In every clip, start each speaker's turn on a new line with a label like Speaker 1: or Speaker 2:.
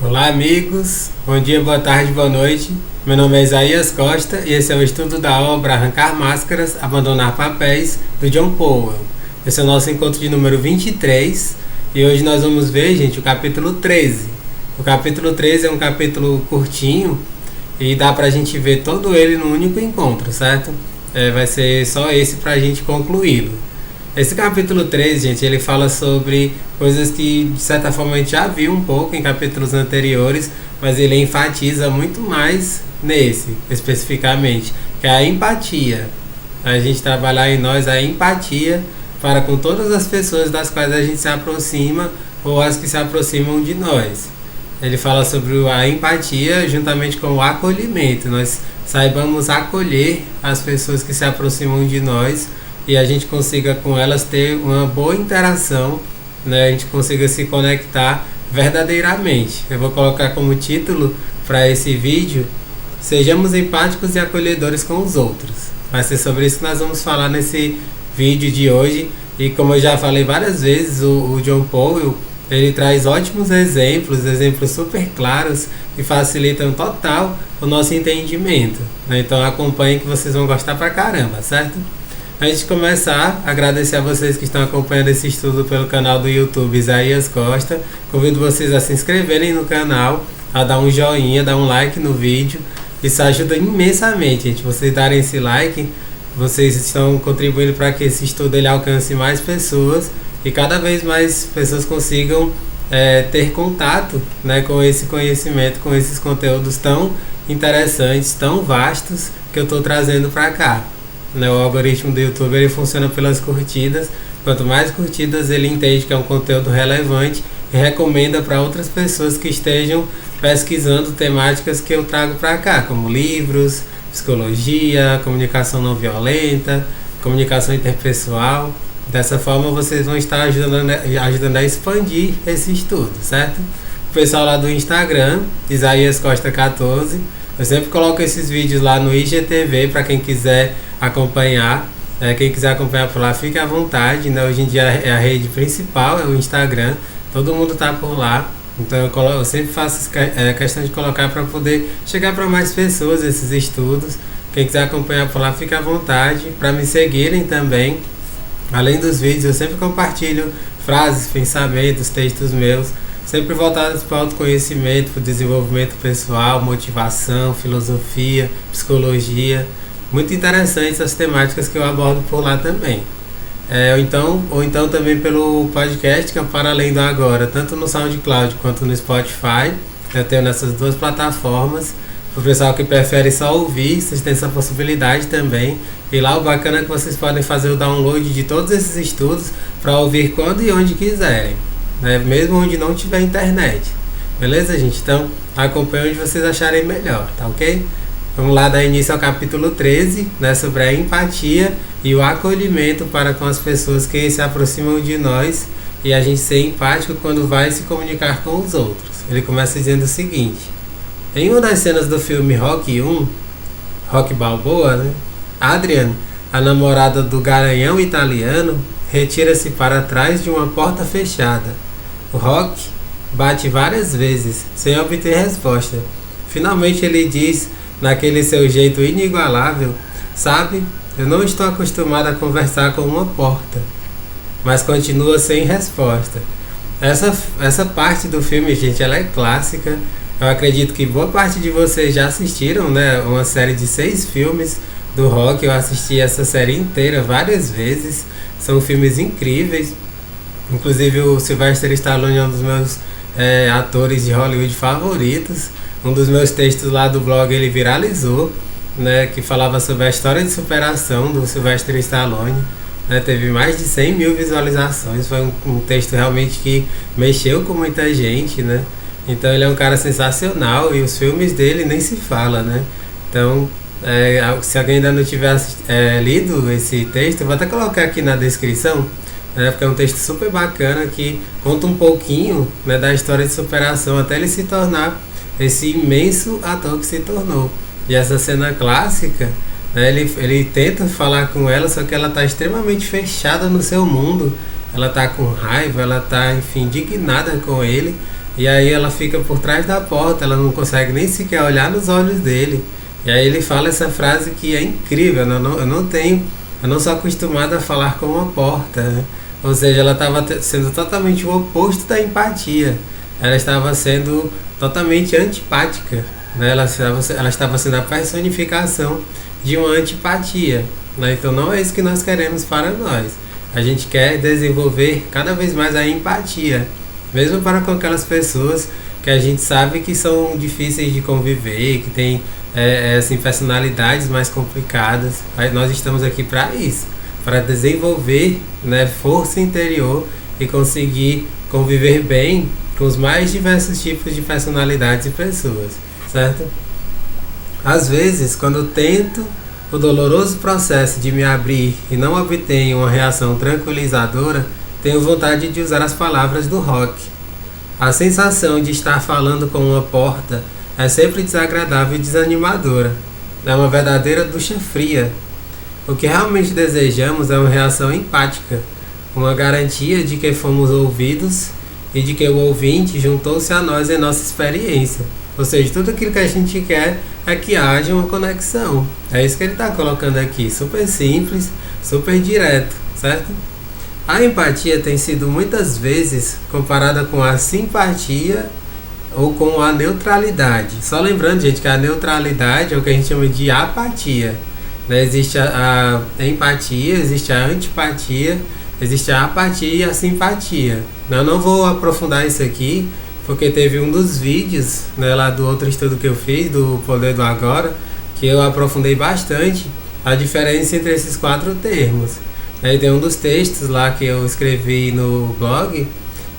Speaker 1: Olá, amigos. Bom dia, boa tarde, boa noite. Meu nome é Isaías Costa e esse é o estudo da obra Arrancar Máscaras, Abandonar Papéis, do John Powell. Esse é o nosso encontro de número 23 e hoje nós vamos ver, gente, o capítulo 13. O capítulo 13 é um capítulo curtinho e dá pra gente ver todo ele num único encontro, certo? Vai ser só esse pra gente concluí-lo. Esse capítulo 3, gente, ele fala sobre coisas que de certa forma a gente já viu um pouco em capítulos anteriores, mas ele enfatiza muito mais nesse, especificamente, que é a empatia. A gente trabalhar em nós a empatia para com todas as pessoas das quais a gente se aproxima ou as que se aproximam de nós. Ele fala sobre a empatia juntamente com o acolhimento. Nós saibamos acolher as pessoas que se aproximam de nós e a gente consiga com elas ter uma boa interação, né? A gente consiga se conectar verdadeiramente. Eu vou colocar como título para esse vídeo: Sejamos empáticos e acolhedores com os outros. Vai ser sobre isso que nós vamos falar nesse vídeo de hoje. E como eu já falei várias vezes, o John Powell, ele traz ótimos exemplos super claros que facilitam total o nosso entendimento, né? Então acompanhem que vocês vão gostar pra caramba, certo? Antes de começar, agradecer a vocês que estão acompanhando esse estudo pelo canal do YouTube Isaías Costa. Convido vocês a se inscreverem no canal, a dar um joinha, dar um like no vídeo. Isso ajuda imensamente, gente. Vocês darem esse like, vocês estão contribuindo para que esse estudo ele alcance mais pessoas e cada vez mais pessoas consigam ter contato, né, com esse conhecimento, com esses conteúdos tão interessantes, tão vastos que eu estou trazendo para cá. O algoritmo do YouTube ele funciona pelas curtidas. Quanto mais curtidas, ele entende que é um conteúdo relevante e recomenda para outras pessoas que estejam pesquisando temáticas que eu trago para cá, como livros, psicologia, comunicação não violenta, comunicação interpessoal. Dessa forma vocês vão estar ajudando a expandir esse estudo, certo? O pessoal lá do Instagram, Isaías Costa 14, eu sempre coloco esses vídeos lá no IGTV para quem quiser acompanhar. Quem quiser acompanhar por lá, fique à vontade, né? Hoje em dia é a rede principal, é o Instagram, todo mundo tá por lá. Então eu sempre faço questão de colocar para poder chegar para mais pessoas esses estudos. Quem quiser acompanhar por lá, fique à vontade. Para me seguirem também, além dos vídeos, eu sempre compartilho frases, pensamentos, textos meus, sempre voltados para o autoconhecimento, para o desenvolvimento pessoal, motivação, filosofia, psicologia. Muito interessantes as temáticas que eu abordo por lá também. Ou então também pelo podcast, que é o Para Além do Agora, tanto no SoundCloud quanto no Spotify. Eu tenho nessas duas plataformas. Para o pessoal que prefere só ouvir, vocês têm essa possibilidade também. E lá o bacana é que vocês podem fazer o download de todos esses estudos para ouvir quando e onde quiserem, né? Mesmo onde não tiver internet. Beleza, gente? Então acompanhe onde vocês acharem melhor, tá ok? Vamos lá dar início ao capítulo 13, né, sobre a empatia e o acolhimento para com as pessoas que se aproximam de nós e a gente ser empático quando vai se comunicar com os outros. Ele começa dizendo o seguinte: em uma das cenas do filme Rocky 1, Rocky Balboa, né, Adrian, a namorada do garanhão italiano, retira-se para trás de uma porta fechada. O Rocky bate várias vezes, sem obter resposta. Finalmente ele diz, naquele seu jeito inigualável: sabe, eu não estou acostumado a conversar com uma porta. Mas continua sem resposta. Essa parte do filme, gente, ela é clássica. Eu acredito que boa parte de vocês já assistiram, né, uma série de 6 filmes do Rock. Eu assisti essa série inteira várias vezes. São filmes incríveis. Inclusive o Sylvester Stallone é um dos meus atores de Hollywood favoritos. Um dos meus textos lá do blog ele viralizou, né, que falava sobre a história de superação do Sylvester Stallone, né, teve mais de 100 mil visualizações. Foi um texto realmente que mexeu com muita gente, né? Então ele é um cara sensacional e os filmes dele nem se fala, né? Então se alguém ainda não tiver lido esse texto, eu vou até colocar aqui na descrição, né, porque é um texto super bacana que conta um pouquinho, né, da história de superação até ele se tornar esse imenso ator que se tornou. E essa cena clássica, né, ele tenta falar com ela, só que ela está extremamente fechada no seu mundo. Ela está com raiva, ela está, enfim, indignada com ele. E aí ela fica por trás da porta, ela não consegue nem sequer olhar nos olhos dele. E aí ele fala essa frase que é incrível, né? Eu não sou acostumado a falar com uma porta, né? Ou seja, ela estava sendo totalmente o oposto da empatia. Ela estava sendo totalmente antipática, né? Ela estava sendo a personificação de uma antipatia, né? Então não é isso que nós queremos para nós. A gente quer desenvolver cada vez mais a empatia, mesmo para com aquelas pessoas que a gente sabe que são difíceis de conviver, que têm assim, personalidades mais complicadas. Mas nós estamos aqui para isso, para desenvolver, né, força interior e conseguir conviver bem com os mais diversos tipos de personalidades e pessoas, certo? Às vezes, quando eu tento o doloroso processo de me abrir e não obtenho uma reação tranquilizadora, tenho vontade de usar as palavras do Rock. A sensação de estar falando com uma porta é sempre desagradável e desanimadora. É uma verdadeira ducha fria. O que realmente desejamos é uma reação empática, uma garantia de que fomos ouvidos e de que o ouvinte juntou-se a nós em nossa experiência. Ou seja, tudo aquilo que a gente quer é que haja uma conexão. É isso que ele está colocando aqui, super simples, super direto, certo? A empatia tem sido muitas vezes comparada com a simpatia ou com a neutralidade. Só lembrando, gente, que a neutralidade é o que a gente chama de apatia, né? Existe a empatia, existe a antipatia, existe a apatia e a simpatia. Eu não vou aprofundar isso aqui, porque teve um dos vídeos, né, lá do outro estudo que eu fiz, do Poder do Agora, que eu aprofundei bastante a diferença entre esses 4 termos. Aí tem um dos textos lá que eu escrevi no blog,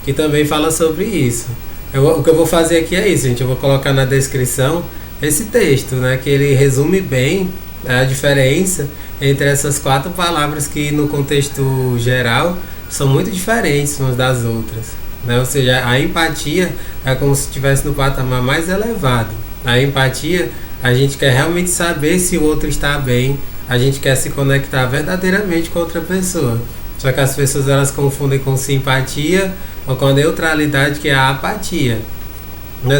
Speaker 1: que também fala sobre isso. O que eu vou fazer aqui é isso, gente. Eu vou colocar na descrição esse texto, né, que ele resume bem a diferença entre essas 4 palavras que no contexto geral são muito diferentes umas das outras, né? Ou seja, a empatia é como se estivesse no patamar mais elevado. A empatia, a gente quer realmente saber se o outro está bem, a gente quer se conectar verdadeiramente com outra pessoa. Só que as pessoas elas confundem com simpatia ou com a neutralidade, que é a apatia.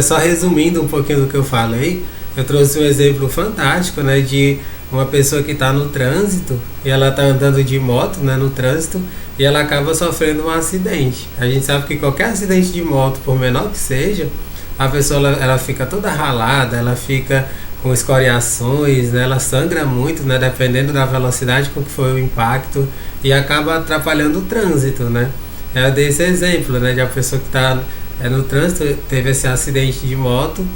Speaker 1: Só resumindo um pouquinho do que eu falei, eu trouxe um exemplo fantástico, né, de uma pessoa que está no trânsito e ela está andando de moto, né, no trânsito, e ela acaba sofrendo um acidente. A gente sabe que qualquer acidente de moto, por menor que seja, a pessoa ela fica toda ralada, ela fica com escoriações, né, ela sangra muito, né, dependendo da velocidade com que foi o impacto, e acaba atrapalhando o trânsito, né? Eu dei esse exemplo, né, de uma pessoa que está no trânsito, teve esse acidente de moto,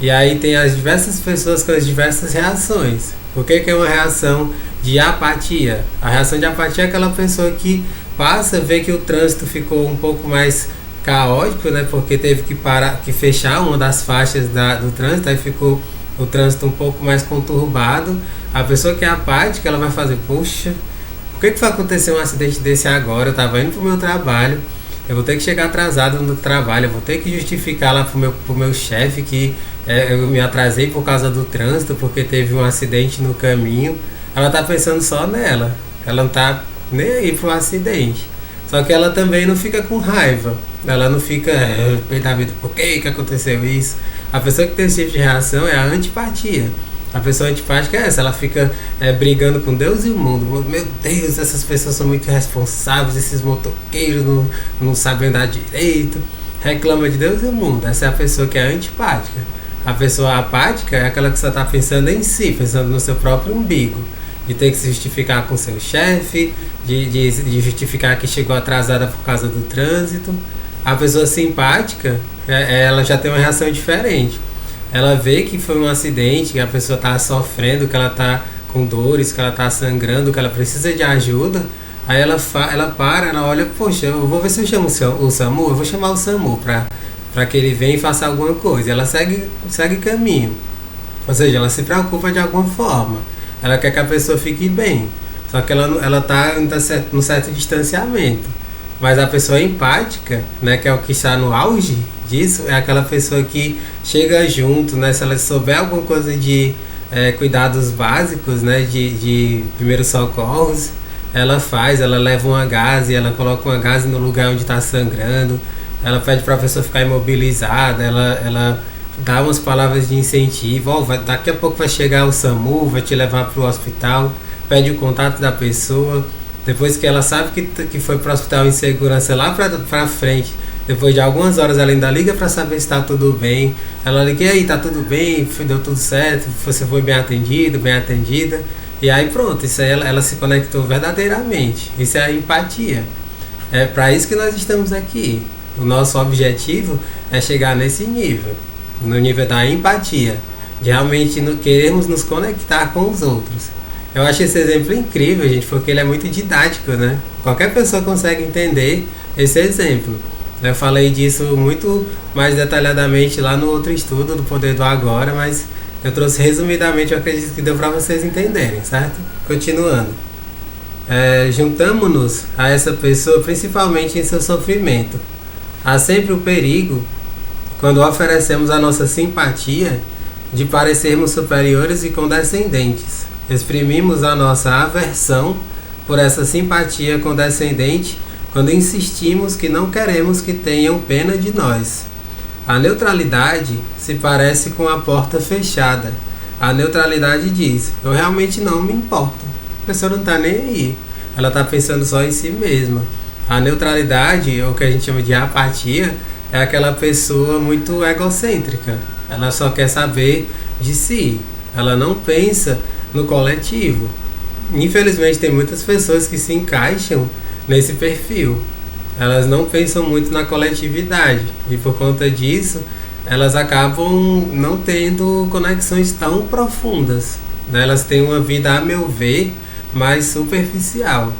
Speaker 1: e aí tem as diversas pessoas com as diversas reações. O que é uma reação de apatia? A reação de apatia é aquela pessoa que passa, vê que o trânsito ficou um pouco mais caótico, né, porque teve que fechar uma das faixas do trânsito, aí ficou o trânsito um pouco mais conturbado. A pessoa que é apática, ela vai fazer, poxa, por que vai acontecer um acidente desse agora? Eu estava indo para o meu trabalho, eu vou ter que chegar atrasado no trabalho, eu vou ter que justificar lá pro meu chefe que eu me atrasei por causa do trânsito, porque teve um acidente no caminho. Ela tá pensando só nela, ela não tá nem aí pro acidente. Só que ela também não fica com raiva, ela não fica, da vida, por que aconteceu isso? A pessoa que tem esse tipo de reação é a antipatia. A pessoa antipática é essa, ela fica brigando com Deus e o mundo. Meu Deus, essas pessoas são muito irresponsáveis, esses motoqueiros não sabem andar direito. Reclama de Deus e o mundo. Essa é a pessoa que é antipática. A pessoa apática é aquela que só está pensando em si, pensando no seu próprio umbigo. De ter que se justificar com seu chefe, de justificar que chegou atrasada por causa do trânsito. A pessoa simpática, ela já tem uma reação diferente. Ela vê que foi um acidente, que a pessoa está sofrendo, que ela está com dores, que ela está sangrando, que ela precisa de ajuda. Aí ela para, ela olha, poxa, eu vou ver se eu chamo o SAMU, eu vou chamar o SAMU para que ele venha e faça alguma coisa. Ela segue caminho. Ou seja, ela se preocupa de alguma forma. Ela quer que a pessoa fique bem. Só que ela está num certo distanciamento. Mas a pessoa empática, né, que é o que está no auge disso, é aquela pessoa que chega junto, né, se ela souber alguma coisa de cuidados básicos, né, de primeiros socorros, ela leva uma gaze, ela coloca uma gaze no lugar onde está sangrando, ela pede para a pessoa ficar imobilizada, ela dá umas palavras de incentivo, daqui a pouco vai chegar o SAMU, vai te levar para o hospital, pede o contato da pessoa, depois que ela sabe que foi para o hospital em segurança lá para frente, depois de algumas horas ela ainda liga para saber se está tudo bem, ela liga, e aí, tá tudo bem, deu tudo certo, você foi bem atendido, bem atendida, e aí pronto, isso aí ela se conectou verdadeiramente, isso é a empatia, é para isso que nós estamos aqui, o nosso objetivo é chegar nesse nível, no nível da empatia, de realmente queremos nos conectar com os outros. Eu acho esse exemplo incrível, gente, porque ele é muito didático, né? Qualquer pessoa consegue entender esse exemplo. Eu falei disso muito mais detalhadamente lá no outro estudo do Poder do Agora, mas eu trouxe resumidamente, eu acredito que deu para vocês entenderem, certo? Continuando. Juntamos-nos a essa pessoa principalmente em seu sofrimento. Há sempre o perigo, quando oferecemos a nossa simpatia, de parecermos superiores e condescendentes. Exprimimos a nossa aversão por essa simpatia condescendente quando insistimos que não queremos que tenham pena de nós. A neutralidade se parece com a porta fechada. A neutralidade diz, eu realmente não me importo. A pessoa não está nem aí. Ela está pensando só em si mesma. A neutralidade, ou o que a gente chama de apatia, é aquela pessoa muito egocêntrica. Ela só quer saber de si. Ela não pensa no coletivo. Infelizmente tem muitas pessoas que se encaixam nesse perfil. Elas não pensam muito na coletividade e por conta disso elas acabam não tendo conexões tão profundas, né? Elas têm uma vida, a meu ver, mais superficial,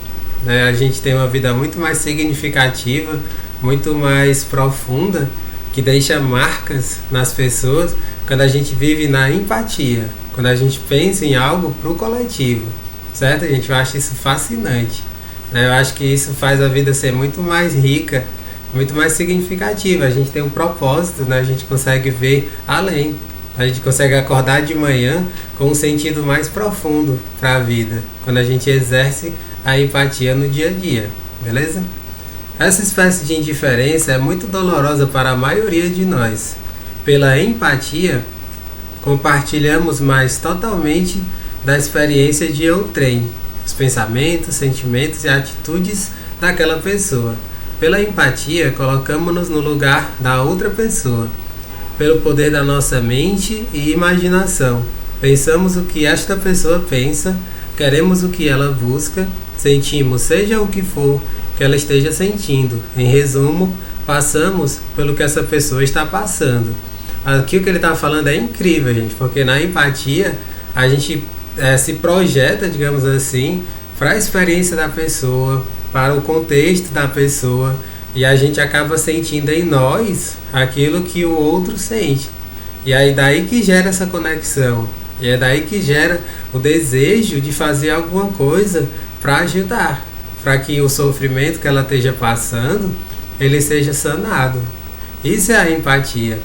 Speaker 1: né? A gente tem uma vida muito mais significativa, muito mais profunda, que deixa marcas nas pessoas quando a gente vive na empatia, quando a gente pensa em algo para o coletivo, certo, gente? Eu acho isso fascinante, né? Eu acho que isso faz a vida ser muito mais rica, muito mais significativa. A gente tem um propósito, né? A gente consegue ver além, a gente consegue acordar de manhã com um sentido mais profundo para a vida, quando a gente exerce a empatia no dia a dia, beleza? Essa espécie de indiferença é muito dolorosa para a maioria de nós. Pela empatia, compartilhamos mais totalmente da experiência de outrem, os pensamentos, sentimentos e atitudes daquela pessoa. Pela empatia, colocamos-nos no lugar da outra pessoa. Pelo poder da nossa mente e imaginação, pensamos o que esta pessoa pensa, queremos o que ela busca, sentimos seja o que for que ela esteja sentindo. Em resumo, passamos pelo que essa pessoa está passando. Aqui o que ele está falando é incrível, gente, porque na empatia a gente se projeta, digamos assim, para a experiência da pessoa, para o contexto da pessoa, e a gente acaba sentindo em nós aquilo que o outro sente. E aí daí que gera essa conexão, e é daí que gera o desejo de fazer alguma coisa para ajudar, para que o sofrimento que ela esteja passando, ele seja sanado. Isso é a empatia.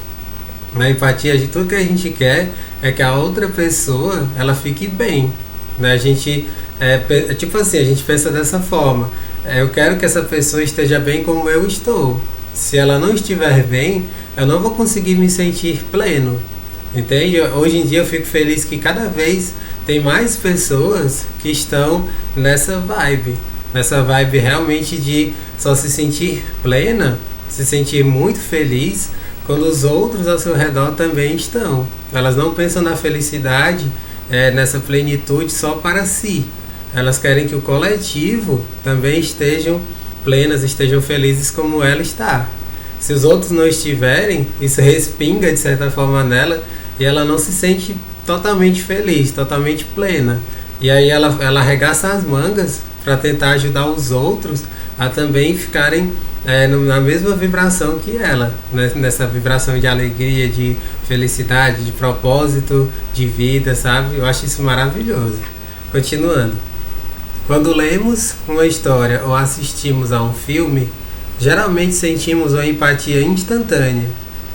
Speaker 1: Na empatia, de tudo que a gente quer é que a outra pessoa ela fique bem, né? A gente tipo assim, a gente pensa dessa forma. Eu quero que essa pessoa esteja bem como eu estou. Se ela não estiver bem, eu não vou conseguir me sentir pleno. Entende? Hoje em dia eu fico feliz que cada vez tem mais pessoas que estão nessa vibe realmente de só se sentir plena, se sentir muito feliz quando os outros ao seu redor também estão. Elas não pensam na felicidade, nessa plenitude só para si. Elas querem que o coletivo também estejam plenas, estejam felizes como ela está. Se os outros não estiverem, isso respinga de certa forma nela e ela não se sente totalmente feliz, totalmente plena. E aí ela arregaça as mangas para tentar ajudar os outros a também ficarem na mesma vibração que ela, né? Nessa vibração de alegria, de felicidade, de propósito, de vida, sabe? Eu acho isso maravilhoso. Continuando. Quando lemos uma história ou assistimos a um filme, geralmente sentimos uma empatia instantânea.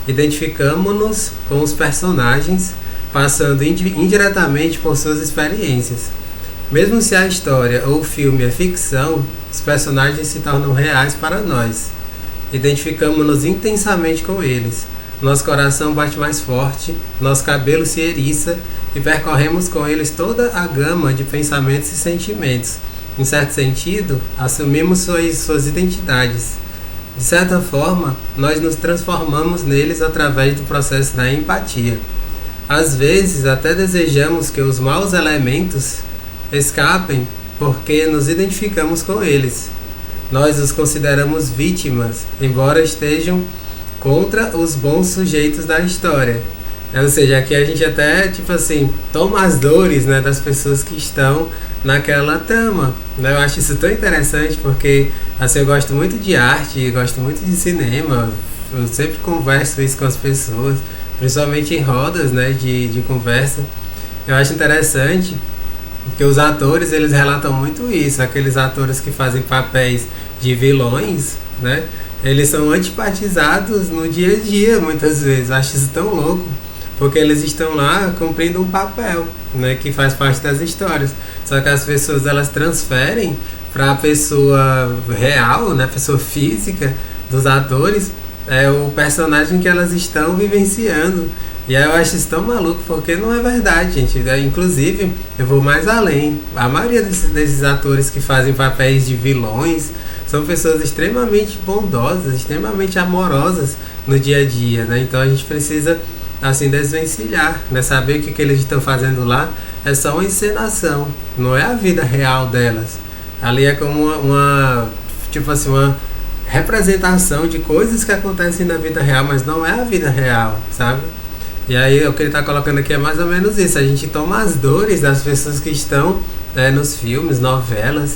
Speaker 1: Identificamos-nos com os personagens, passando indiretamente por suas experiências. Mesmo se a história ou o filme é ficção, os personagens se tornam reais para nós. Identificamos-nos intensamente com eles. Nosso coração bate mais forte, nosso cabelo se eriça e percorremos com eles toda a gama de pensamentos e sentimentos. Em certo sentido, assumimos suas identidades. De certa forma, nós nos transformamos neles através do processo da empatia. Às vezes, até desejamos que os maus elementos escapem porque nos identificamos com eles. Nós os consideramos vítimas, embora estejam contra os bons sujeitos da história. Ou seja, aqui a gente até, toma as dores, né, das pessoas que estão naquela trama. Eu acho isso tão interessante porque, eu gosto muito de arte, gosto muito de cinema, eu sempre converso isso com as pessoas, principalmente em rodas, né, de conversa. Eu acho interessante que os atores, eles relatam muito isso, aqueles atores que fazem papéis de vilões, né, eles são antipatizados no dia a dia, muitas vezes. Eu acho isso tão louco, porque eles estão lá cumprindo um papel, né, que faz parte das histórias. Só que as pessoas, elas transferem para a pessoa real, né, pessoa física dos atores, o personagem que elas estão vivenciando. E aí eu acho isso tão maluco, porque não é verdade, gente. Inclusive, eu vou mais além. A maioria desses atores que fazem papéis de vilões são pessoas extremamente bondosas, extremamente amorosas no dia a dia, né? Então a gente precisa, desvencilhar, né? Saber que o que eles estão fazendo lá é só uma encenação, não é a vida real delas. Ali é como uma representação de coisas que acontecem na vida real, mas não é a vida real, sabe? E aí o que ele está colocando aqui é mais ou menos isso. A gente toma as dores das pessoas que estão nos filmes, novelas,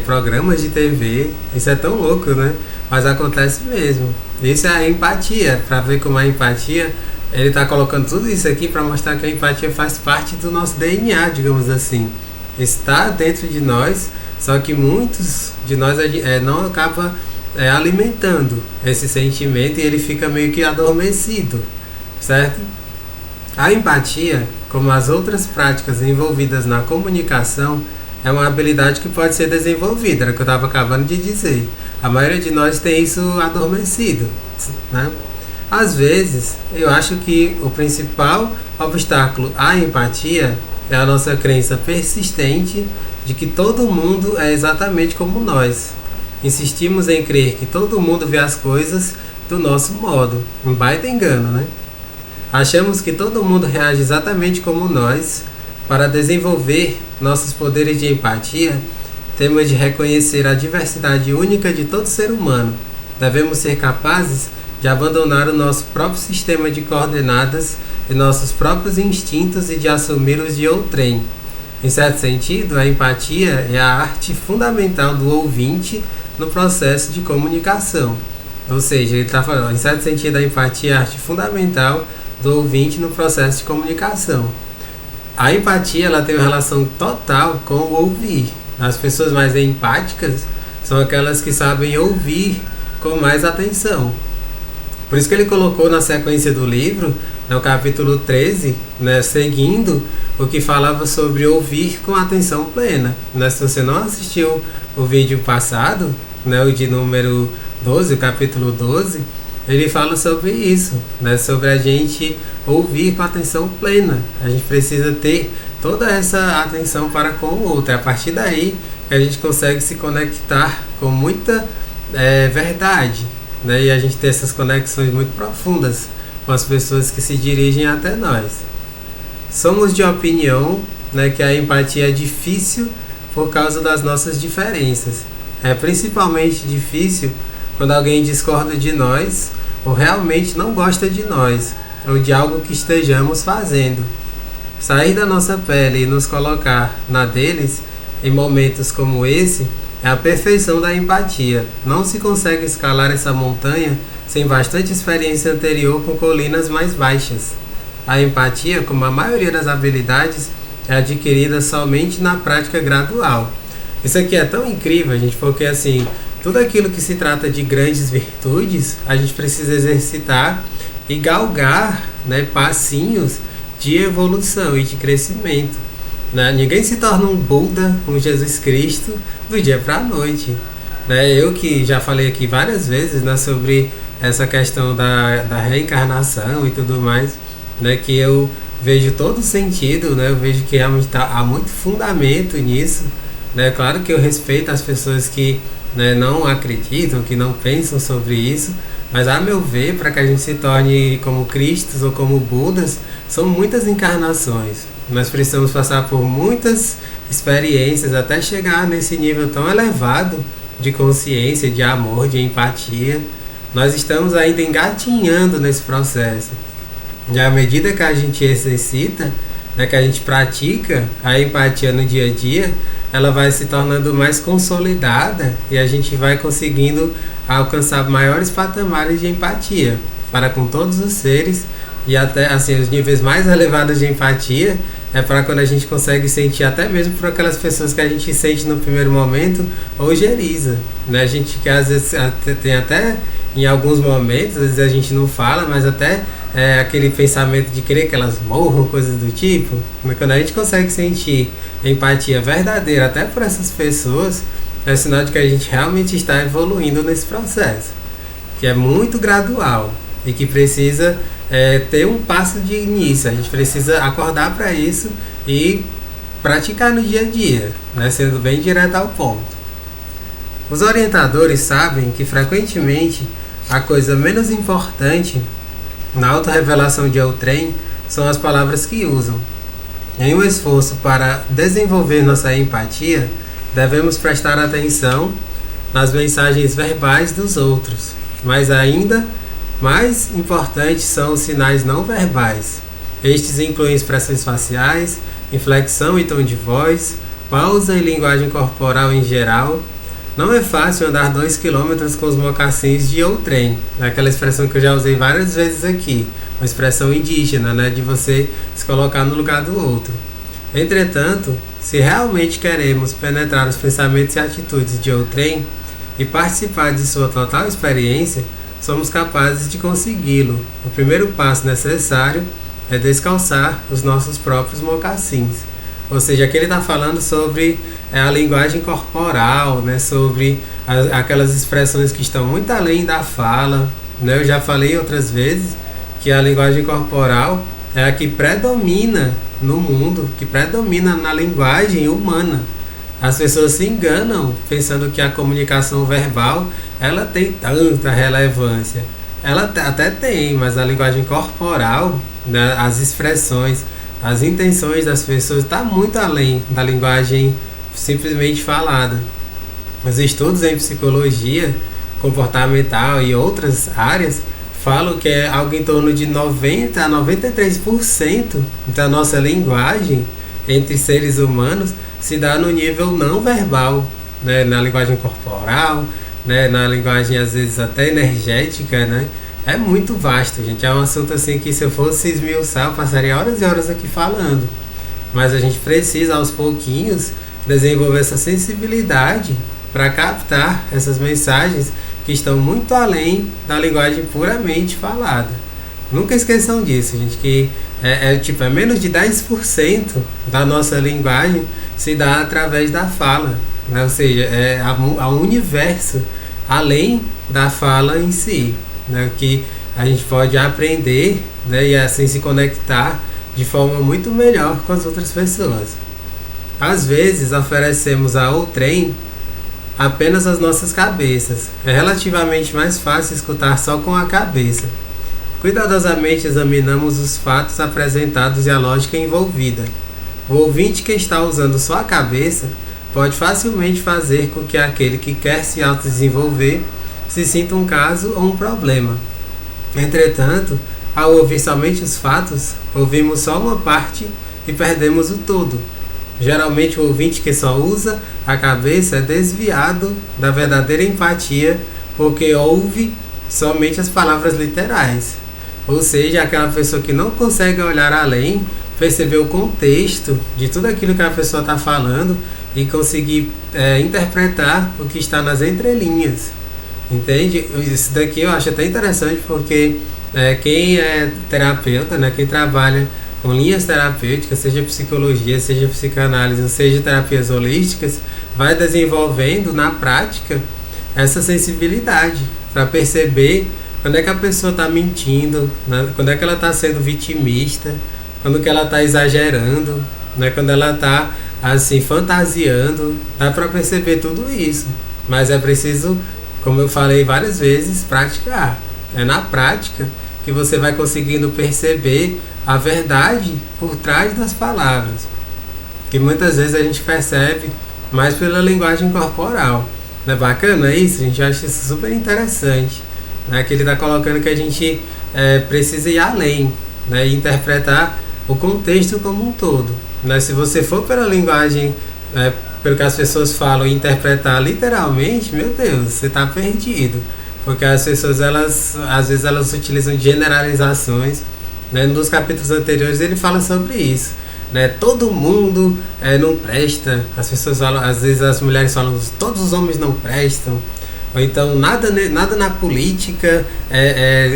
Speaker 1: programas de TV. Isso é tão louco, né? Mas acontece mesmo. Isso é a empatia. Para ver como a empatia, ele está colocando tudo isso aqui para mostrar que a empatia faz parte do nosso DNA, digamos assim. Está dentro de nós, só que muitos de nós não acaba alimentando esse sentimento e ele fica meio que adormecido, certo? A empatia, como as outras práticas envolvidas na comunicação, é uma habilidade que pode ser desenvolvida, era o que eu estava acabando de dizer. A maioria de nós tem isso adormecido, né? Às vezes, eu acho que o principal obstáculo à empatia é a nossa crença persistente de que todo mundo é exatamente como nós. Insistimos em crer que todo mundo vê as coisas do nosso modo. Um baita engano, né? Achamos que todo mundo reage exatamente como nós. Para desenvolver nossos poderes de empatia, temos de reconhecer a diversidade única de todo ser humano. Devemos ser capazes de abandonar o nosso próprio sistema de coordenadas e nossos próprios instintos e de assumir os de outrem. Em certo sentido, a empatia é a arte fundamental do ouvinte no processo de comunicação. Ou seja, ele está falando, em certo sentido, a empatia é a arte fundamental do ouvinte no processo de comunicação. A empatia, ela tem uma relação total com o ouvir. As pessoas mais empáticas são aquelas que sabem ouvir com mais atenção. Por isso que ele colocou na sequência do livro, no capítulo 13, né, seguindo o que falava sobre ouvir com atenção plena. Né? Se você não assistiu o vídeo passado, né, o de número 12, o capítulo 12, ele fala sobre isso, né, sobre a gente ouvir com atenção plena. A gente precisa ter toda essa atenção para com o outro. É a partir daí que a gente consegue se conectar com muita verdade, né, e a gente ter essas conexões muito profundas com as pessoas que se dirigem até nós. Somos de opinião, né, que a empatia é difícil por causa das nossas diferenças. É principalmente difícil quando alguém discorda de nós ou realmente não gosta de nós ou de algo que estejamos fazendo. Sair da nossa pele e nos colocar na deles em momentos como esse é a perfeição da empatia. Não se consegue escalar essa montanha sem bastante experiência anterior com colinas mais baixas. A empatia, como a maioria das habilidades, é adquirida somente na prática gradual. Isso aqui é tão incrível, gente, porque tudo aquilo que se trata de grandes virtudes, a gente precisa exercitar e galgar, né, passinhos de evolução e de crescimento. Né? Ninguém se torna um Buda, um Jesus Cristo, do dia para a noite. né? Eu que já falei aqui várias vezes, né, sobre essa questão da reencarnação e tudo mais, né, que eu vejo todo sentido, né, eu vejo que realmente há muito fundamento nisso, né, claro que eu respeito as pessoas que, né, não acreditam, que não pensam sobre isso, mas a meu ver, para que a gente se torne como Cristos ou como Budas, são muitas encarnações. Nós precisamos passar por muitas experiências até chegar nesse nível tão elevado de consciência, de amor, de empatia. Nós estamos ainda engatinhando nesse processo. E à medida que a gente exercita, né, que a gente pratica a empatia no dia a dia, ela vai se tornando mais consolidada e a gente vai conseguindo alcançar maiores patamares de empatia para com todos os seres, e até assim os níveis mais elevados de empatia é para quando a gente consegue sentir até mesmo por aquelas pessoas que a gente sente no primeiro momento ojeriza, né? A gente que às vezes tem até em alguns momentos, às vezes a gente não fala, mas até aquele pensamento de querer que elas morram, coisas do tipo. Mas quando a gente consegue sentir empatia verdadeira até por essas pessoas, é sinal de que a gente realmente está evoluindo nesse processo, que é muito gradual e que precisa ter um passo de início. A gente precisa acordar para isso e praticar no dia a dia, né, sendo bem direto ao ponto. Os orientadores sabem que frequentemente a coisa menos importante na autorrevelação de outrem são as palavras que usam. Em um esforço para desenvolver nossa empatia, devemos prestar atenção nas mensagens verbais dos outros, mas ainda mais importantes são os sinais não verbais. Estes incluem expressões faciais, inflexão e tom de voz, pausa e linguagem corporal em geral. Não é fácil andar 2 km com os mocassins de outrem, aquela expressão que eu já usei várias vezes aqui, uma expressão indígena, né, de você se colocar no lugar do outro. Entretanto, se realmente queremos penetrar os pensamentos e atitudes de outrem e participar de sua total experiência, somos capazes de consegui-lo. O primeiro passo necessário é descalçar os nossos próprios mocassins. Ou seja, aqui ele está falando sobre a linguagem corporal, né, sobre aquelas expressões que estão muito além da fala, né? Eu já falei outras vezes que a linguagem corporal é a que predomina no mundo, que predomina na linguagem humana. As pessoas se enganam pensando que a comunicação verbal ela tem tanta relevância. Ela até tem, mas a linguagem corporal, né, as expressões, as intenções das pessoas está muito além da linguagem simplesmente falada. Os estudos em psicologia comportamental e outras áreas falam que é algo em torno de 90 a 93% da nossa linguagem entre seres humanos se dá no nível não verbal, né, na linguagem corporal, né, na linguagem às vezes até energética, né? É muito vasto, gente. É um assunto assim que se eu fosse esmiuçar, eu passaria horas e horas aqui falando. Mas a gente precisa aos pouquinhos desenvolver essa sensibilidade para captar essas mensagens que estão muito além da linguagem puramente falada. Nunca esqueçam disso, gente, que é menos de 10% da nossa linguagem se dá através da fala, né? Ou seja, há um universo além da fala em si, né, que a gente pode aprender, né, e assim se conectar de forma muito melhor com as outras pessoas. Às vezes oferecemos a outrem apenas as nossas cabeças. É relativamente mais fácil escutar só com a cabeça. Cuidadosamente examinamos os fatos apresentados e a lógica envolvida. O ouvinte que está usando só a cabeça pode facilmente fazer com que aquele que quer se autodesenvolver se sinta um caso ou um problema. Entretanto, ao ouvir somente os fatos, ouvimos só uma parte e perdemos o todo. Geralmente o ouvinte que só usa a cabeça é desviado da verdadeira empatia porque ouve somente as palavras literais. Ou seja, aquela pessoa que não consegue olhar além, perceber o contexto de tudo aquilo que a pessoa está falando e conseguir interpretar o que está nas entrelinhas. Entende? Isso daqui eu acho até interessante porque quem é terapeuta, né, quem trabalha com linhas terapêuticas, seja psicologia, seja psicanálise, seja terapias holísticas, vai desenvolvendo na prática essa sensibilidade para perceber quando é que a pessoa está mentindo, né? Quando é que ela está sendo vitimista, quando que ela está exagerando, né? Quando ela está assim fantasiando, dá para perceber tudo isso. Mas é preciso, como eu falei várias vezes, praticar. É na prática que você vai conseguindo perceber a verdade por trás das palavras, que muitas vezes a gente percebe mais pela linguagem corporal. Não é bacana isso? A gente acha isso super interessante, né? Que ele está colocando que a gente precisa ir além, né? E interpretar o contexto como um todo, né? Se você for pela linguagem, pelo que as pessoas falam, e interpretar literalmente, meu Deus, você está perdido, porque as pessoas às vezes elas utilizam generalizações, né? Nos capítulos anteriores ele fala sobre isso, né? Todo mundo não presta. As pessoas falam, às vezes as mulheres falam, todos os homens não prestam, ou então nada na política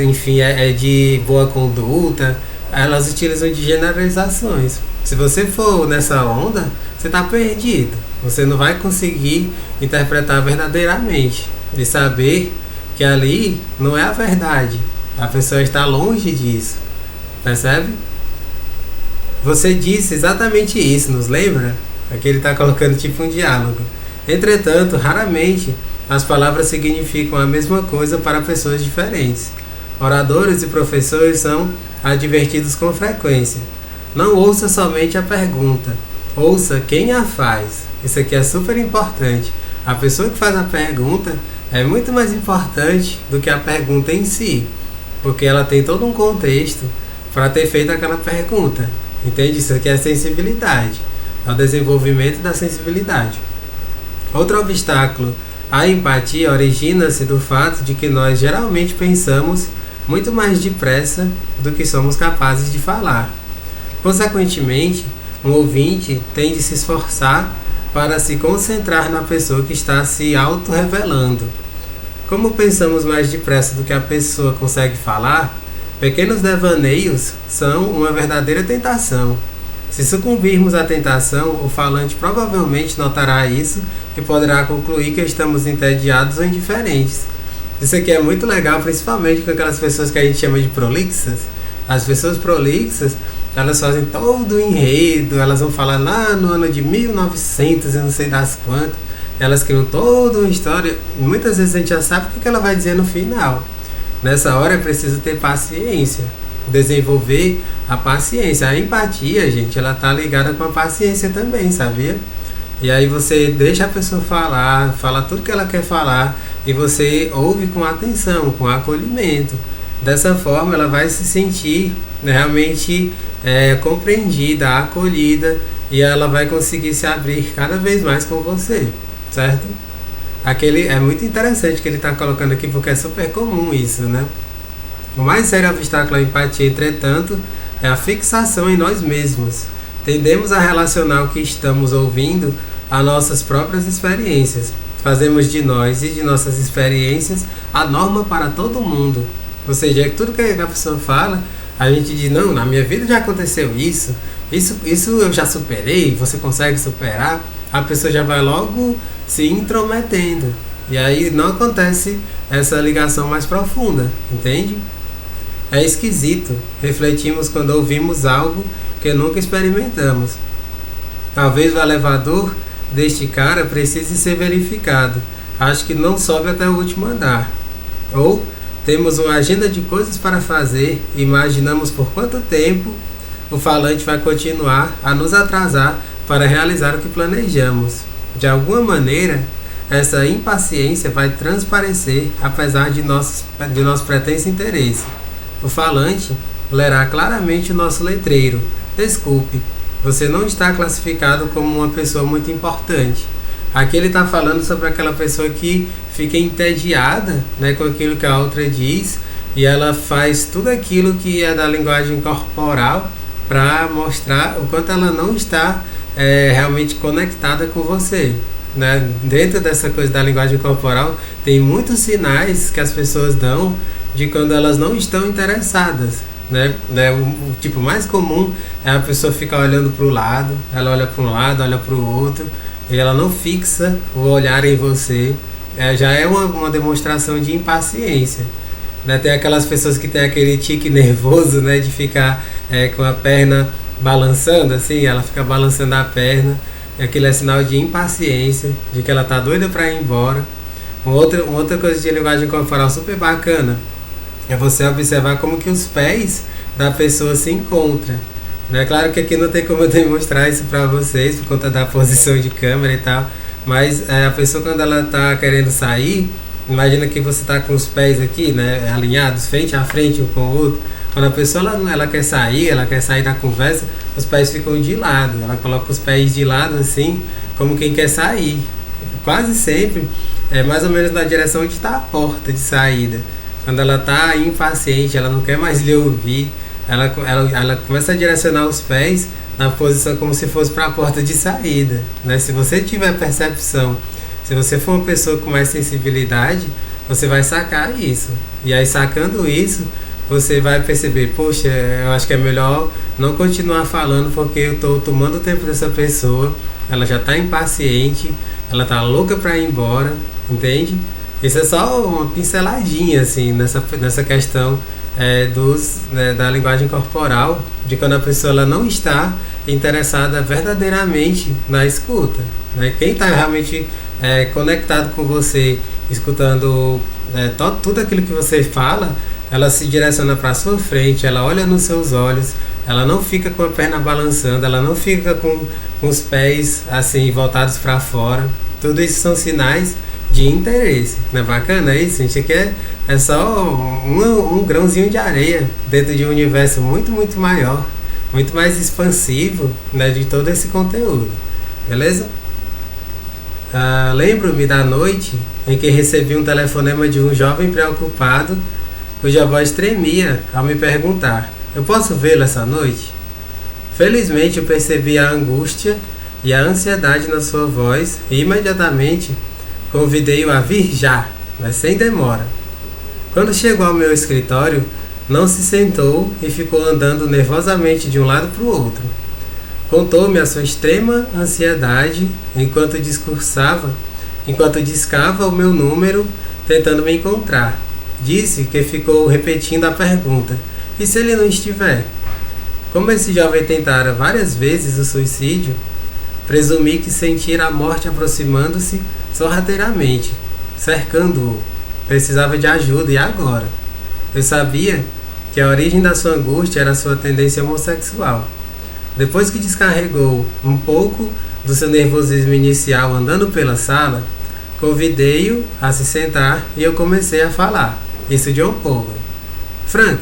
Speaker 1: enfim, é de boa conduta. Elas utilizam de generalizações. Se você for nessa onda, você está perdido. Você não vai conseguir interpretar verdadeiramente e saber que ali não é a verdade. A pessoa está longe disso. Percebe? Você disse exatamente isso, nos lembra? Aqui ele está colocando tipo um diálogo. Entretanto, raramente as palavras significam a mesma coisa para pessoas diferentes. Oradores e professores são advertidos com frequência. Não ouça somente a pergunta, ouça quem a faz. Isso aqui é super importante. A pessoa que faz a pergunta é muito mais importante do que a pergunta em si, porque ela tem todo um contexto para ter feito aquela pergunta. Entende? Isso aqui é sensibilidade, é o desenvolvimento da sensibilidade. Outro obstáculo à empatia origina-se do fato de que nós geralmente pensamos muito mais depressa do que somos capazes de falar. Consequentemente, um ouvinte tem de se esforçar para se concentrar na pessoa que está se auto-revelando. Como pensamos mais depressa do que a pessoa consegue falar, pequenos devaneios são uma verdadeira tentação. Se sucumbirmos à tentação, o falante provavelmente notará isso e poderá concluir que estamos entediados ou indiferentes. Isso aqui é muito legal, principalmente com aquelas pessoas que a gente chama de prolixas. As pessoas prolixas, elas fazem todo o enredo, elas vão falar lá no ano de 1900 e não sei das quantas. Elas criam toda uma história, e muitas vezes a gente já sabe o que ela vai dizer no final. Nessa hora é preciso ter paciência, desenvolver a paciência. A empatia, gente, ela tá ligada com a paciência também, sabia? E aí você deixa a pessoa falar, fala tudo que ela quer falar e você ouve com atenção, com acolhimento. Dessa forma ela vai se sentir realmente compreendida, acolhida, e ela vai conseguir se abrir cada vez mais com você, certo? É muito interessante que ele está colocando aqui, porque é super comum isso, né? O mais sério obstáculo à empatia, entretanto, é a fixação em nós mesmos. Tendemos a relacionar o que estamos ouvindo a nossas próprias experiências. Fazemos de nós e de nossas experiências a norma para todo mundo. Ou seja, tudo que a pessoa fala, a gente diz, não, na minha vida já aconteceu isso eu já superei, você consegue superar. A pessoa já vai logo se intrometendo. E aí não acontece essa ligação mais profunda, entende? É esquisito. Refletimos quando ouvimos algo que nunca experimentamos. Talvez o elevador deste cara precise ser verificado. Acho que não sobe até o último andar. Ou temos uma agenda de coisas para fazer e imaginamos por quanto tempo o falante vai continuar a nos atrasar para realizar o que planejamos. De alguma maneira, essa impaciência vai transparecer apesar de nosso pretenso interesse. O falante lerá claramente o nosso letreiro. Desculpe, você não está classificado como uma pessoa muito importante. Aqui ele está falando sobre aquela pessoa que fica entediada, né, com aquilo que a outra diz, e ela faz tudo aquilo que é da linguagem corporal para mostrar o quanto ela não está realmente conectada com você, né? Dentro dessa coisa da linguagem corporal tem muitos sinais que as pessoas dão de quando elas não estão interessadas, né? O tipo mais comum é a pessoa ficar olhando para o lado, ela olha para um lado, olha para o outro, e ela não fixa o olhar em você. já é uma demonstração de impaciência. Né? Tem aquelas pessoas que tem aquele tique nervoso, né, de ficar com a perna balançando, assim, ela fica balançando a perna. Aquilo é sinal de impaciência, de que ela tá doida para ir embora. Uma outra coisa de linguagem corporal super bacana é você observar como que os pés da pessoa se encontram. É claro que aqui não tem como eu demonstrar isso para vocês por conta da posição de câmera e tal, mas a pessoa quando ela tá querendo sair, imagina que você tá com os pés aqui, né, alinhados frente a frente um com o outro. Quando a pessoa ela quer sair da conversa, os pés ficam de lado, ela coloca os pés de lado assim, como quem quer sair. Quase sempre é mais ou menos na direção onde está a porta de saída. Quando ela está impaciente, ela não quer mais lhe ouvir, ela começa a direcionar os pés na posição como se fosse para a porta de saída. Né? Se você tiver percepção, se você for uma pessoa com mais sensibilidade, você vai sacar isso. E aí, sacando isso, você vai perceber, poxa, eu acho que é melhor não continuar falando porque eu estou tomando o tempo dessa pessoa, ela já está impaciente, ela está louca para ir embora, entende? Isso é só uma pinceladinha assim, nessa questão da linguagem corporal, de quando a pessoa ela não está interessada verdadeiramente na escuta. Né? Quem está realmente conectado com você, escutando tudo aquilo que você fala, ela se direciona para a sua frente, ela olha nos seus olhos, ela não fica com a perna balançando, ela não fica com os pés assim voltados para fora. Tudo isso são sinais de interesse. Não é bacana isso? A gente quer só um grãozinho de areia dentro de um universo muito, muito maior, muito mais expansivo, né, de todo esse conteúdo. Beleza? Lembro-me da noite em que recebi um telefonema de um jovem preocupado, cuja voz tremia ao me perguntar: eu posso vê-lo essa noite? Felizmente eu percebi a angústia e a ansiedade na sua voz e imediatamente convidei-o a vir já, mas sem demora. Quando chegou ao meu escritório, não se sentou e ficou andando nervosamente de um lado para o outro. Contou-me a sua extrema ansiedade enquanto discava o meu número tentando me encontrar. Disse que ficou repetindo a pergunta: e se ele não estiver? Como esse jovem tentara várias vezes o suicídio, presumi que sentira a morte aproximando-se sorrateiramente, cercando-o. Precisava de ajuda e agora? Eu sabia que a origem da sua angústia era a sua tendência homossexual. Depois que descarregou um pouco do seu nervosismo inicial andando pela sala, convidei-o a se sentar e eu comecei a falar. Isso de John Powell. Frank,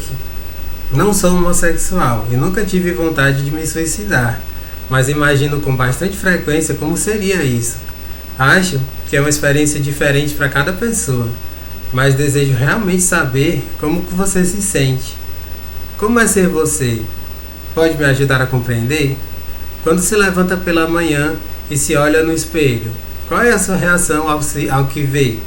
Speaker 1: não sou homossexual e nunca tive vontade de me suicidar, mas imagino com bastante frequência como seria isso. Acho que é uma experiência diferente para cada pessoa, mas desejo realmente saber como que você se sente. Como é ser você? Pode me ajudar a compreender? Quando se levanta pela manhã e se olha no espelho, qual é a sua reação ao que vê?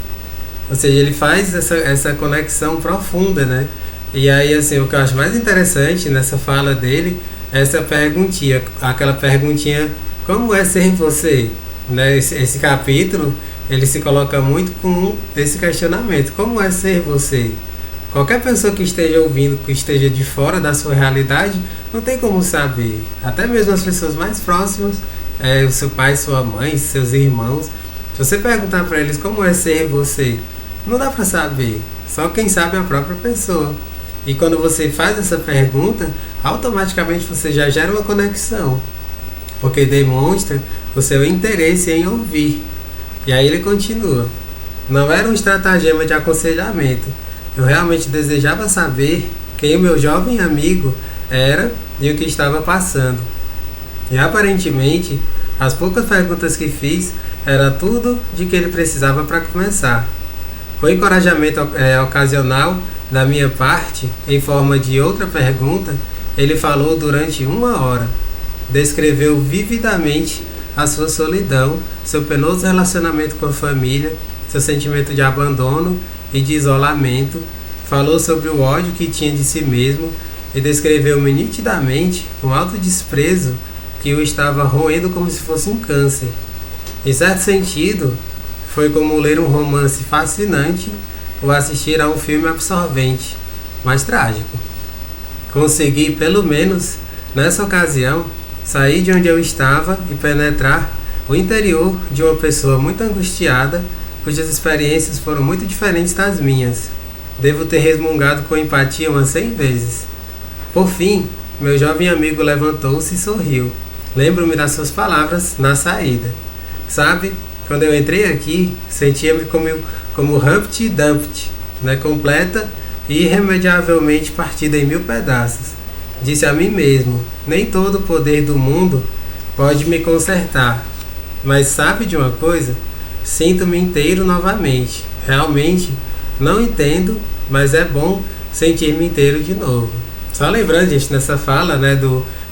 Speaker 1: Ou seja, ele faz essa conexão profunda, né? E aí, assim, o que eu acho mais interessante nessa fala dele é essa perguntinha, aquela perguntinha: como é ser você? Né? Esse capítulo, ele se coloca muito com esse questionamento: como é ser você? Qualquer pessoa que esteja ouvindo, que esteja de fora da sua realidade, não tem como saber. Até mesmo as pessoas mais próximas, o seu pai, sua mãe, seus irmãos, se você perguntar para eles como é ser você, não dá para saber. Só quem sabe é a própria pessoa. E quando você faz essa pergunta, automaticamente você já gera uma conexão, porque demonstra o seu interesse em ouvir. E aí ele continua: não era um estratagema de aconselhamento. Eu realmente desejava saber quem o meu jovem amigo era e o que estava passando. E aparentemente, as poucas perguntas que fiz era tudo de que ele precisava para começar. Com encorajamento ocasional da minha parte, em forma de outra pergunta, ele falou durante 1 hora. Descreveu vividamente a sua solidão, seu penoso relacionamento com a família, seu sentimento de abandono e de isolamento. Falou sobre o ódio que tinha de si mesmo e descreveu-me nitidamente um alto desprezo que o estava roendo como se fosse um câncer. Em certo sentido, foi como ler um romance fascinante ou assistir a um filme absorvente, mas trágico. Consegui, pelo menos nessa ocasião, sair de onde eu estava e penetrar o interior de uma pessoa muito angustiada, cujas experiências foram muito diferentes das minhas. Devo ter resmungado com empatia umas 100 vezes. Por fim, meu jovem amigo levantou-se e sorriu. Lembro-me das suas palavras na saída. Sabe, quando eu entrei aqui, sentia-me como Humpty Dumpty, né, completa e irremediavelmente partida em 1000 pedaços. Disse a mim mesmo, nem todo o poder do mundo pode me consertar. Mas sabe de uma coisa? Sinto-me inteiro novamente. Realmente, não entendo, mas é bom sentir-me inteiro de novo. Só lembrando, gente, nessa fala, né,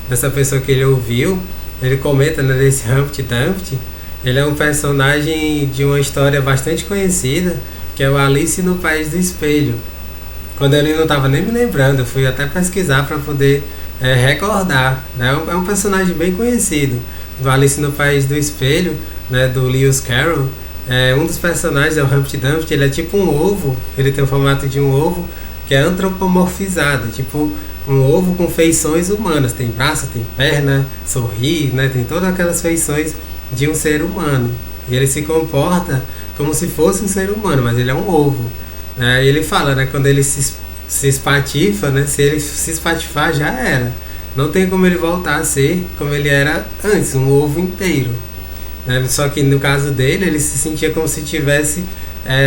Speaker 1: dessa pessoa que ele ouviu, ele comenta, né, desse Humpty Dumpty. Ele é um personagem de uma história bastante conhecida, que é o Alice no País do Espelho. Quando ele não estava nem me lembrando, eu fui até pesquisar para poder recordar. Né? É um personagem bem conhecido, do Alice no País do Espelho, né, do Lewis Carroll. Um dos personagens é o Humpty Dumpty, ele é tipo um ovo, ele tem o formato de um ovo que é antropomorfizado, tipo um ovo com feições humanas, tem braço, tem perna, sorri, né, tem todas aquelas feições de um ser humano. E ele se comporta como se fosse um ser humano, mas ele é um ovo. E ele fala, né, quando ele se espatifa, né, se ele se espatifar já era. Não tem como ele voltar a ser como ele era antes, um ovo inteiro. Só que no caso dele, ele se sentia como se tivesse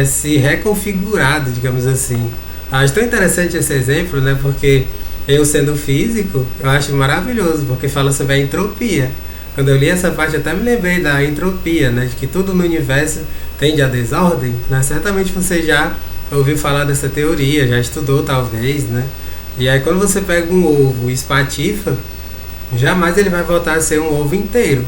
Speaker 1: se reconfigurado, digamos assim. Acho tão interessante esse exemplo, né? Porque eu, sendo físico, eu acho maravilhoso, porque fala sobre a entropia. Quando eu li essa parte, eu até me lembrei da entropia, né? De que tudo no universo tende à desordem, né? Certamente você já ouviu falar dessa teoria, já estudou talvez, né? E aí quando você pega um ovo e espatifa, jamais ele vai voltar a ser um ovo inteiro.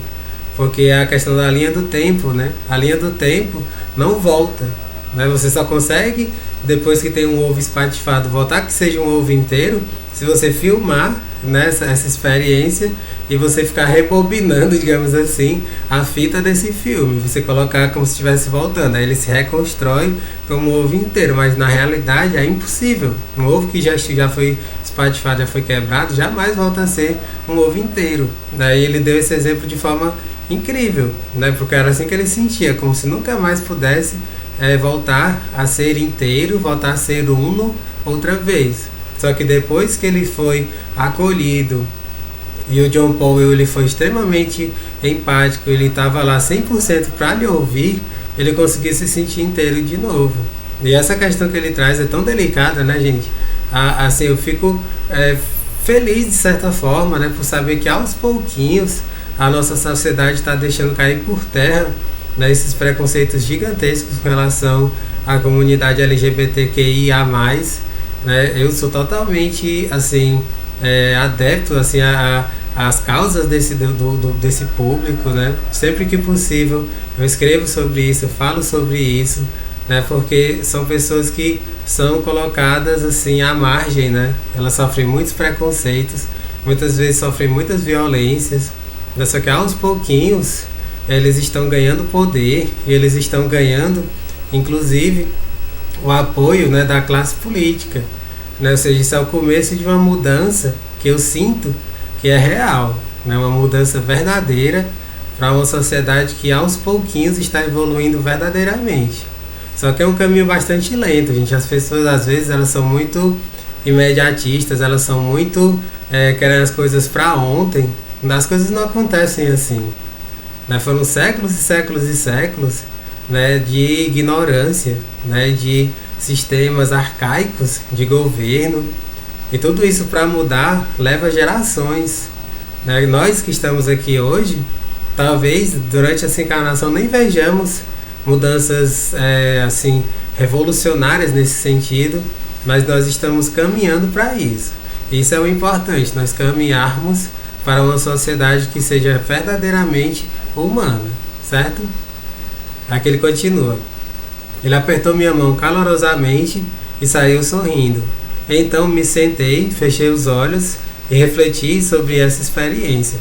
Speaker 1: Porque é a questão da linha do tempo, né? A linha do tempo não volta, né? Você só consegue, depois que tem um ovo espatifado, voltar que seja um ovo inteiro, se você filmar, né, essa experiência e você ficar rebobinando, digamos assim, a fita desse filme. Você colocar como se estivesse voltando. Aí ele se reconstrói como um ovo inteiro, mas na realidade é impossível. Um ovo que já foi espatifado, já foi quebrado, jamais volta a ser um ovo inteiro. Daí ele deu esse exemplo de forma incrível, né? Porque era assim que ele sentia, como se nunca mais pudesse voltar a ser inteiro, voltar a ser uno outra vez. Só que depois que ele foi acolhido e o John Powell ele foi extremamente empático, ele estava lá 100% para lhe ouvir, ele conseguiu se sentir inteiro de novo. E essa questão que ele traz é tão delicada, né, gente? Assim, eu fico feliz de certa forma, né, por saber que aos pouquinhos a nossa sociedade está deixando cair por terra, né, esses preconceitos gigantescos com relação à comunidade LGBTQIA+. Né, eu sou totalmente assim adepto assim às causas desse público, né? Sempre que possível eu escrevo sobre isso, eu falo sobre isso, né? Porque são pessoas que são colocadas assim à margem, né? Elas sofrem muitos preconceitos, muitas vezes sofrem muitas violências, né? Só que aos pouquinhos eles estão ganhando poder e eles estão ganhando, inclusive, o apoio, né, da classe política, né? Ou seja, isso é o começo de uma mudança que eu sinto que é real, né? Uma mudança verdadeira para uma sociedade que aos pouquinhos está evoluindo verdadeiramente. Só que é um caminho bastante lento, gente. As pessoas às vezes elas são muito imediatistas, elas são muito querendo as coisas para ontem. As coisas não acontecem assim, né? Foram séculos e séculos e séculos, né, de ignorância, né, de sistemas arcaicos de governo, e tudo isso para mudar leva gerações, né? Nós que estamos aqui hoje, talvez durante essa encarnação nem vejamos mudanças assim revolucionárias nesse sentido, mas nós estamos caminhando para isso. Isso é o importante, nós caminharmos para uma sociedade que seja verdadeiramente humana, certo? Aqui ele continua. Ele apertou minha mão calorosamente e saiu sorrindo. Então me sentei, fechei os olhos e refleti sobre essa experiência.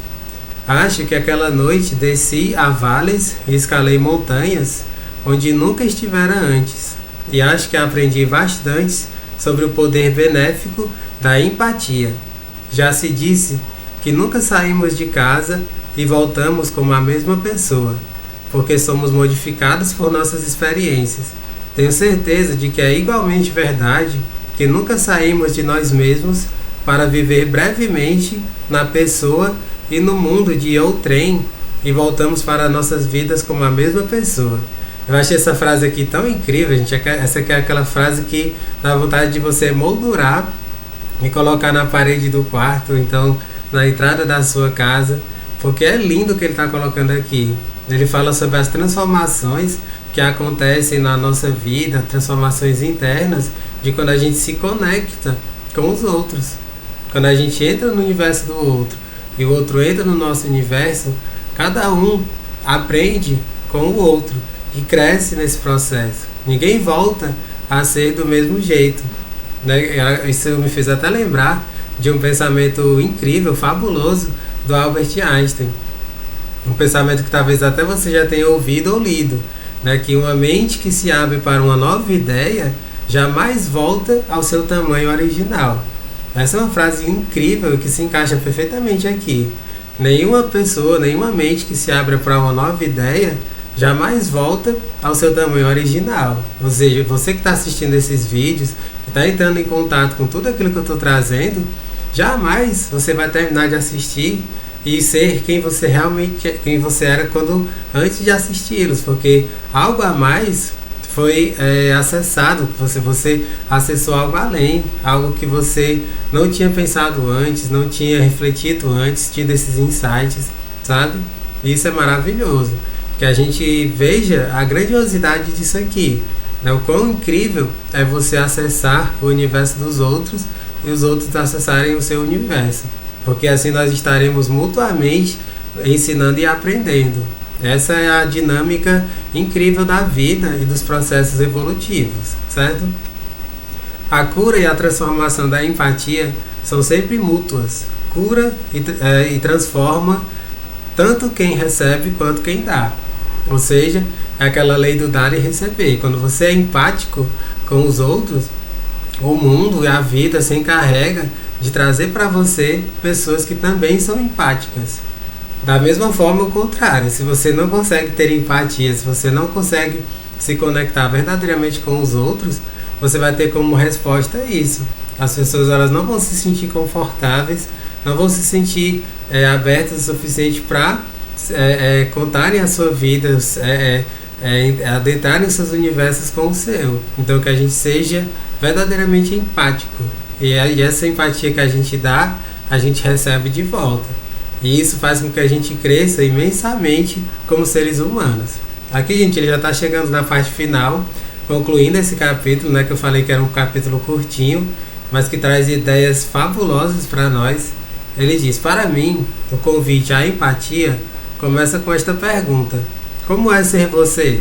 Speaker 1: Acho que aquela noite desci a vales e escalei montanhas onde nunca estivera antes. E acho que aprendi bastante sobre o poder benéfico da empatia. Já se disse que nunca saímos de casa e voltamos como a mesma pessoa, porque somos modificados por nossas experiências. Tenho certeza de que é igualmente verdade que nunca saímos de nós mesmos para viver brevemente na pessoa e no mundo de outrem e voltamos para nossas vidas como a mesma pessoa. Eu achei essa frase aqui tão incrível, gente. Essa aqui é aquela frase que dá vontade de você moldurar e colocar na parede do quarto, então na entrada da sua casa, porque é lindo o que ele está colocando aqui. Ele fala sobre as transformações que acontecem na nossa vida, transformações internas, de quando a gente se conecta com os outros. Quando a gente entra no universo do outro e o outro entra no nosso universo, cada um aprende com o outro e cresce nesse processo. Ninguém volta a ser do mesmo jeito, né? Isso me fez até lembrar de um pensamento incrível, fabuloso, do Albert Einstein. Um pensamento que talvez até você já tenha ouvido ou lido, né? Que uma mente que se abre para uma nova ideia jamais volta ao seu tamanho original. Essa é uma frase incrível que se encaixa perfeitamente aqui. Nenhuma pessoa, nenhuma mente que se abre para uma nova ideia jamais volta ao seu tamanho original. Ou seja, você que está assistindo esses vídeos, que está entrando em contato com tudo aquilo que eu estou trazendo, jamais você vai terminar de assistir e ser quem você realmente, quem você era antes de assisti-los, porque algo a mais foi acessado, você acessou algo além, algo que você não tinha pensado antes, não tinha refletido antes, tido esses insights, sabe? Isso é maravilhoso, que a gente veja a grandiosidade disso aqui, né? O quão incrível é você acessar o universo dos outros e os outros acessarem o seu universo, porque assim nós estaremos mutuamente ensinando e aprendendo. Essa é a dinâmica incrível da vida e dos processos evolutivos, certo? A cura e a transformação da empatia são sempre mútuas. Cura e transforma tanto quem recebe quanto quem dá. Ou seja, é aquela lei do dar e receber. Quando você é empático com os outros, o mundo e a vida se encarrega de trazer para você pessoas que também são empáticas. Da mesma forma, o contrário, se você não consegue ter empatia, se você não consegue se conectar verdadeiramente com os outros, você vai ter como resposta isso. As pessoas elas não vão se sentir confortáveis, não vão se sentir abertas o suficiente para contarem a sua vida, adentrarem os seus universos com o seu. Então que a gente seja verdadeiramente empático. E essa empatia que a gente dá, a gente recebe de volta. E isso faz com que a gente cresça imensamente como seres humanos. Aqui, gente, ele já está chegando na parte final, concluindo esse capítulo, né, que eu falei que era um capítulo curtinho, mas que traz ideias fabulosas para nós. Ele diz: para mim, o convite à empatia começa com esta pergunta: como é ser você?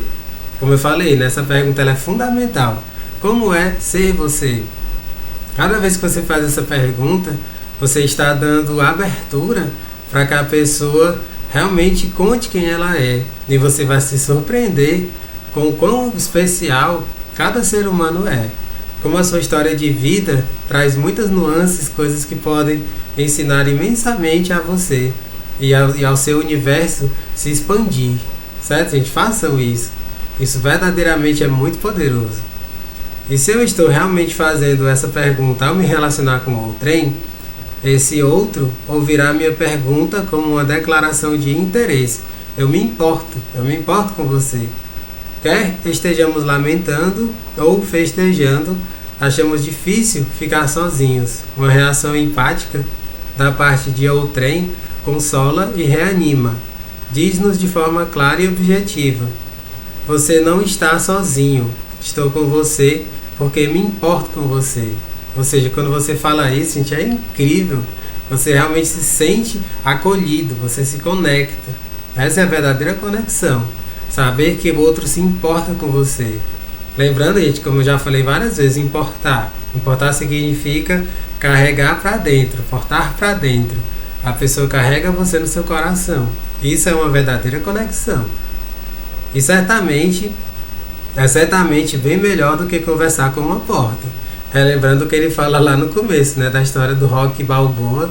Speaker 1: Como eu falei, né, essa pergunta ela é fundamental. Como é ser você? Cada vez que você faz essa pergunta, você está dando abertura para que a pessoa realmente conte quem ela é. E você vai se surpreender com o quão especial cada ser humano é. Como a sua história de vida traz muitas nuances, coisas que podem ensinar imensamente a você e ao seu universo se expandir. Certo, gente? Façam isso. Isso verdadeiramente é muito poderoso. E se eu estou realmente fazendo essa pergunta ao me relacionar com outrem, esse outro ouvirá minha pergunta como uma declaração de interesse. Eu me importo com você. Quer estejamos lamentando ou festejando, achamos difícil ficar sozinhos. Uma reação empática da parte de outrem consola e reanima. Diz-nos de forma clara e objetiva: você não está sozinho, estou com você porque me importo com você. Ou seja, quando você fala isso, gente, é incrível. Você realmente se sente acolhido, você se conecta. Essa é a verdadeira conexão. Saber que o outro se importa com você. Lembrando, gente, como eu já falei várias vezes, importar. Importar significa carregar para dentro, portar para dentro. A pessoa carrega você no seu coração. Isso é uma verdadeira conexão. E certamente é certamente bem melhor do que conversar com uma porta. Relembrando o que ele fala lá no começo, né, da história do Rocky Balboa,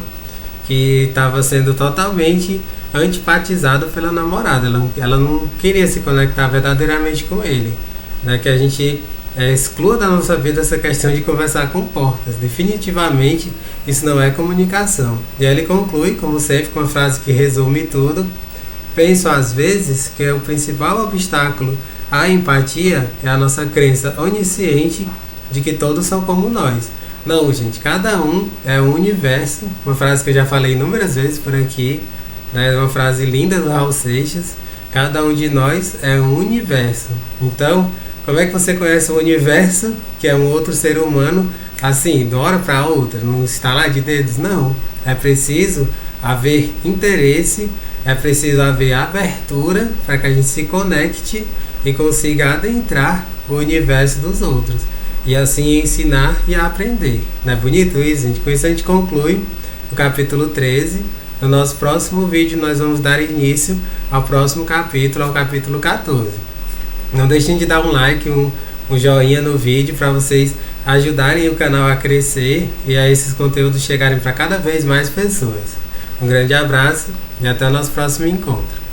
Speaker 1: que estava sendo totalmente antipatizado pela namorada. Ela não queria se conectar verdadeiramente com ele, né, que a gente exclua da nossa vida essa questão de conversar com portas. Definitivamente isso não é comunicação. E aí ele conclui, como sempre, com uma frase que resume tudo: penso às vezes que o principal obstáculo à empatia é a nossa crença onisciente de que todos são como nós. Não, gente, cada um é um universo. Uma frase que eu já falei inúmeras vezes por aqui, né? Uma frase linda do Raul Seixas: cada um de nós é um universo. Então, como é que você conhece o universo, que é um outro ser humano, assim, de uma hora para outra, não estalar de dedos? Não. É preciso haver interesse, é preciso haver abertura para que a gente se conecte e consiga adentrar o universo dos outros. E assim ensinar e aprender. Não é bonito isso, gente? Com isso a gente conclui o capítulo 13. No nosso próximo vídeo nós vamos dar início ao próximo capítulo, ao capítulo 14. Não deixem de dar um like, um joinha no vídeo para vocês ajudarem o canal a crescer e a esses conteúdos chegarem para cada vez mais pessoas. Um grande abraço e até o nosso próximo encontro.